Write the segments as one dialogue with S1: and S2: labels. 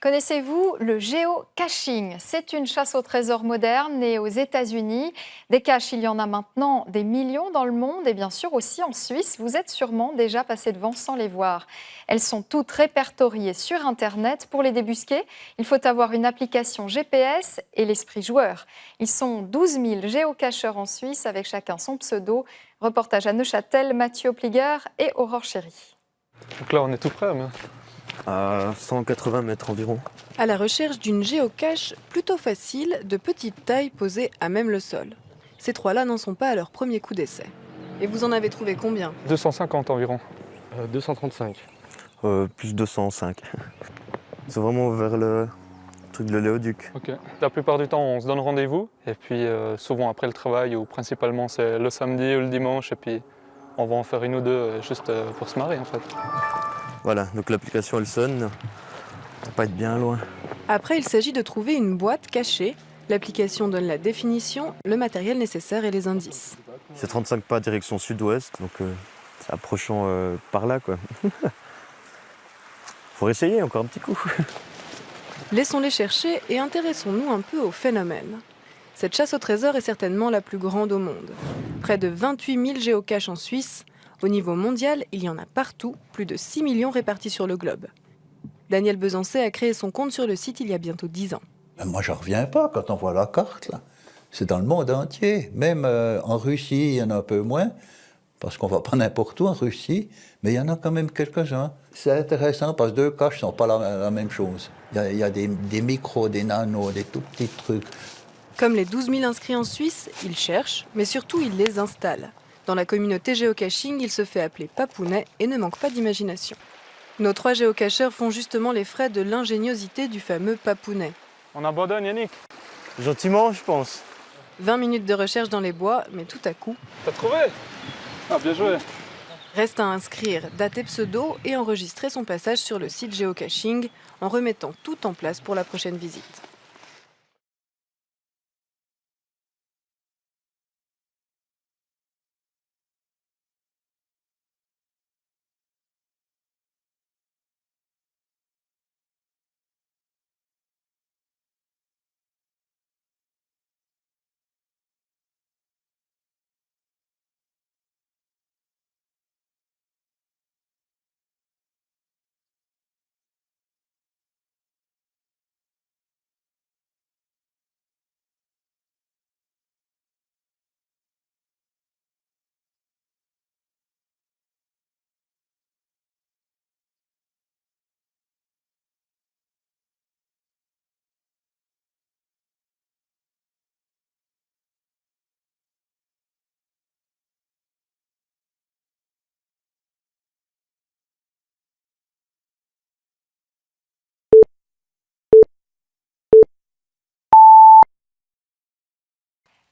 S1: Connaissez-vous le géocaching? C'est une chasse au trésor moderne née aux États-Unis. Des caches, il y en a maintenant des millions dans le monde et bien sûr aussi en Suisse. Vous êtes sûrement déjà passé devant sans les voir. Elles sont toutes répertoriées sur Internet. Pour les débusquer, il faut avoir une application GPS et l'esprit joueur. Ils sont 12 000 géocacheurs en Suisse avec chacun son pseudo. Reportage à Neuchâtel, Mathieu Pliger et Aurore Chéry.
S2: Donc là, on est tout près, mais...
S3: À 180 mètres environ.
S4: À la recherche d'une géocache plutôt facile, de petite taille posée à même le sol. Ces trois-là n'en sont pas à leur premier coup d'essai. Et vous en avez trouvé combien?
S2: 250 environ.
S5: 235.
S3: Plus 205. C'est vraiment vers le truc de Léoduc.
S2: Ok. La plupart du temps, on se donne rendez-vous. Et puis, souvent après le travail, ou principalement c'est le samedi ou le dimanche. Et puis, on va en faire une ou deux juste pour se marrer, en fait.
S3: Voilà, donc l'application elle sonne. On va pas être bien loin.
S4: Après, il s'agit de trouver une boîte cachée. L'application donne la définition, le matériel nécessaire et les indices.
S3: C'est 35 pas direction sud-ouest, donc c'est approchant par là quoi. Faut essayer encore un petit coup.
S4: Laissons-les chercher et intéressons-nous un peu au phénomène. Cette chasse au trésor est certainement la plus grande au monde. Près de 28 000 géocaches en Suisse. Au niveau mondial, il y en a partout, plus de 6 millions répartis sur le globe. Daniel Besancet a créé son compte sur le site il y a bientôt 10 ans.
S6: Moi, je ne reviens pas quand on voit la carte, là. C'est dans le monde entier. Même en Russie, il y en a un peu moins, parce qu'on ne va pas n'importe où en Russie, mais il y en a quand même quelques-uns. C'est intéressant parce que deux caches ne sont pas la même chose. Il y a des micros, des nanos, des tout petits trucs.
S4: Comme les 12 000 inscrits en Suisse, il cherche, mais surtout il les installe. Dans la communauté géocaching, il se fait appeler Papounet et ne manque pas d'imagination. Nos trois géocacheurs font justement les frais de l'ingéniosité du fameux Papounet.
S2: On abandonne, Yannick.
S5: Gentiment, je pense.
S4: 20 minutes de recherche dans les bois, mais tout à coup,
S2: T'as trouvé? Ah, bien joué.
S4: reste à inscrire date et pseudo et enregistrer son passage sur le site géocaching en remettant tout en place pour la prochaine visite.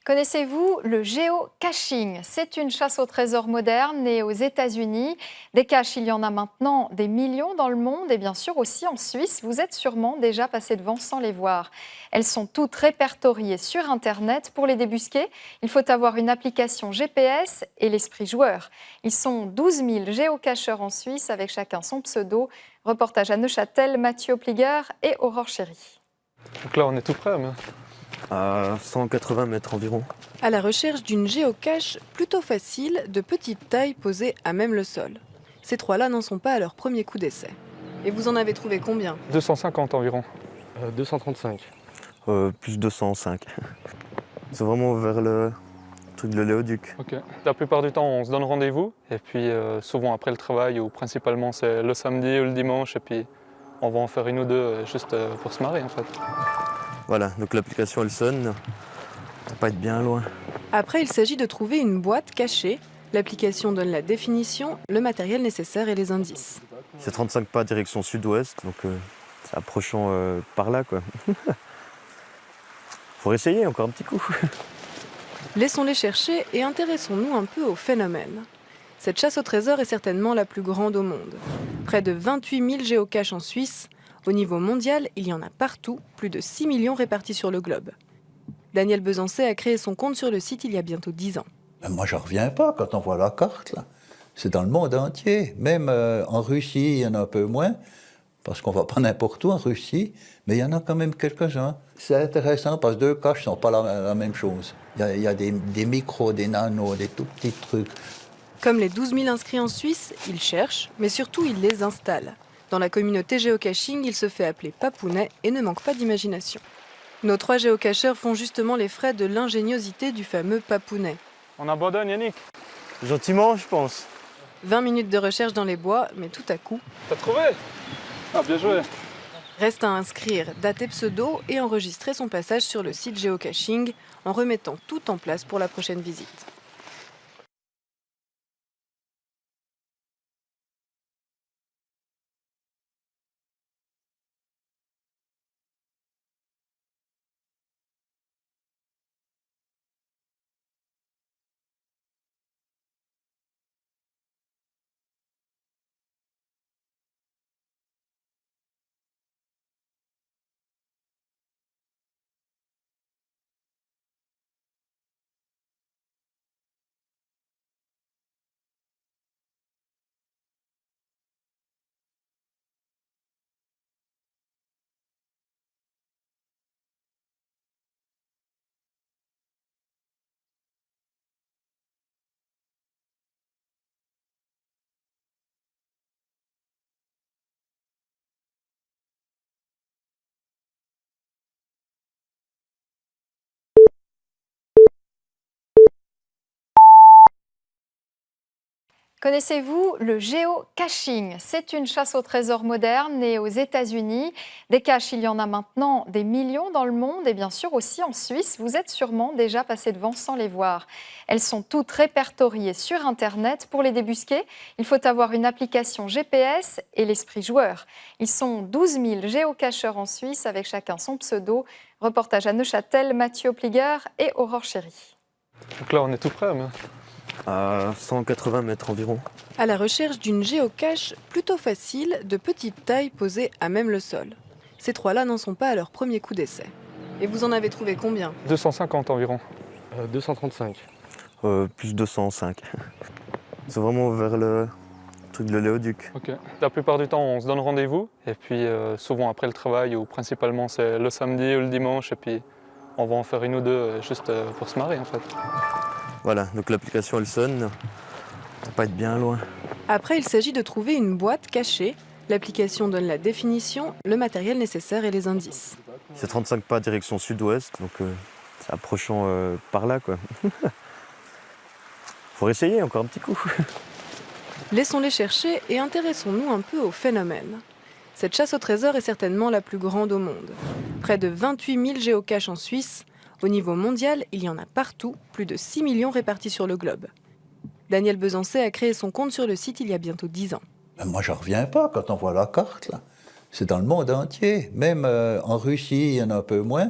S1: Connaissez-vous le géocaching? C'est une chasse au trésor moderne née aux États-Unis. Des caches, il y en a maintenant des millions dans le monde et bien sûr aussi en Suisse. Vous êtes sûrement déjà passé devant sans les voir. Elles sont toutes répertoriées sur Internet. Pour les débusquer, il faut avoir une application GPS et l'esprit joueur. Ils sont 12 000 géocacheurs en Suisse avec chacun son pseudo. Reportage à Neuchâtel, Mathieu Pliger et Aurore Chéry.
S2: Donc là, on est tout près, mais...
S3: À 180 mètres environ.
S4: À la recherche d'une géocache plutôt facile, de petite taille posée à même le sol. Ces trois-là n'en sont pas à leur premier coup d'essai. Et vous en avez trouvé combien?
S2: 250 environ.
S5: 235.
S3: Plus 205. C'est vraiment vers le truc de Léoduc.
S2: Ok. La plupart du temps, on se donne rendez-vous. Et puis, souvent après le travail, ou principalement c'est le samedi ou le dimanche. Et puis, on va en faire une ou deux juste pour se marrer, en fait.
S3: Voilà, donc l'application elle sonne. On va pas être bien loin.
S4: Après, il s'agit de trouver une boîte cachée. L'application donne la définition, le matériel nécessaire et les indices.
S3: C'est 35 pas direction sud-ouest, donc c'est approchant par là quoi. Faut essayer encore un petit coup.
S4: Laissons-les chercher et intéressons-nous un peu au phénomène. Cette chasse au trésor est certainement la plus grande au monde. Près de 28 000 géocaches en Suisse. Au niveau mondial, il y en a partout, plus de 6 millions répartis sur le globe. Daniel Besancet a créé son compte sur le site il y a bientôt 10 ans.
S6: Moi, je ne reviens pas quand on voit la carte, là. C'est dans le monde entier. Même en Russie, il y en a un peu moins, parce qu'on ne va pas n'importe où en Russie, mais il y en a quand même quelques-uns. C'est intéressant parce que deux caches ne sont pas la même chose. Il y a des micros, des nanos, des tout petits trucs.
S4: Comme les 12 000 inscrits en Suisse, il cherche, mais surtout il les installe. Dans la communauté géocaching, il se fait appeler Papounet et ne manque pas d'imagination. Nos 3 géocacheurs font justement les frais de l'ingéniosité du fameux Papounet.
S2: On abandonne, Yannick.
S5: Gentiment, je pense.
S4: 20 minutes de recherche dans les bois, mais tout à coup,
S2: T'as trouvé? Ah, bien joué.
S4: reste à inscrire date et pseudo et enregistrer son passage sur le site géocaching en remettant tout en place pour la prochaine visite.
S1: Connaissez-vous le géocaching? C'est une chasse au trésor moderne née aux États-Unis. Des caches, il y en a maintenant des millions dans le monde et bien sûr aussi en Suisse. Vous êtes sûrement déjà passé devant sans les voir. Elles sont toutes répertoriées sur Internet. Pour les débusquer, il faut avoir une application GPS et l'esprit joueur. Ils sont 12 000 géocacheurs en Suisse avec chacun son pseudo. Reportage à Neuchâtel, Mathieu Pliger et Aurore Chéry.
S2: Donc là, on est tout prêt. Mais...
S3: À 180 mètres environ.
S4: À la recherche d'une géocache plutôt facile, de petite taille posée à même le sol. Ces 3-là n'en sont pas à leur premier coup d'essai. Et vous en avez trouvé combien?
S2: 250 environ.
S5: 235.
S3: Plus 205. C'est vraiment vers le truc de Léoduc.
S2: Ok. La plupart du temps, on se donne rendez-vous. Et puis, souvent après le travail, ou principalement c'est le samedi ou le dimanche. Et puis, on va en faire une ou deux juste pour se marrer en fait.
S3: Voilà, donc l'application elle sonne. On va pas être bien loin.
S4: Après, il s'agit de trouver une boîte cachée. L'application donne la définition, le matériel nécessaire et les indices.
S3: C'est 35 pas direction sud-ouest, donc c'est approchant par là quoi. Faut essayer encore un petit coup.
S4: Laissons-les chercher et intéressons-nous un peu au phénomène. Cette chasse au trésor est certainement la plus grande au monde. Près de 28 000 géocaches en Suisse. Au niveau mondial, il y en a partout, plus de 6 millions répartis sur le globe. Daniel Besancet a créé son compte sur le site il y a bientôt 10 ans.
S6: Mais moi, je n'en reviens pas quand on voit la carte, là. C'est dans le monde entier. Même en Russie, il y en a un peu moins,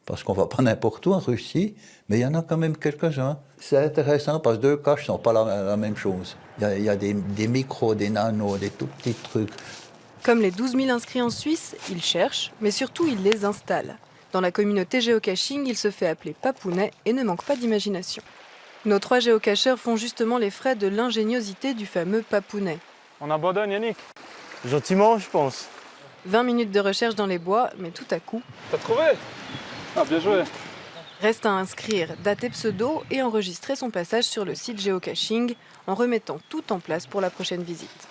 S6: parce qu'on ne va pas n'importe où en Russie, mais il y en a quand même quelques-uns. C'est intéressant parce que deux caches ne sont pas la même chose. Il y a des micros, des nanos, des tout petits trucs.
S4: Comme les 12 000 inscrits en Suisse, il cherche, mais surtout il les installe. Dans la communauté géocaching, il se fait appeler Papounet et ne manque pas d'imagination. Nos 3 géocacheurs font justement les frais de l'ingéniosité du fameux Papounet.
S2: On abandonne, Yannick.
S5: Gentiment, je pense.
S4: 20 minutes de recherche dans les bois, mais tout à coup,
S2: T'as trouvé? Ah, bien joué.
S4: reste à inscrire date et pseudo et enregistrer son passage sur le site géocaching en remettant tout en place pour la prochaine visite.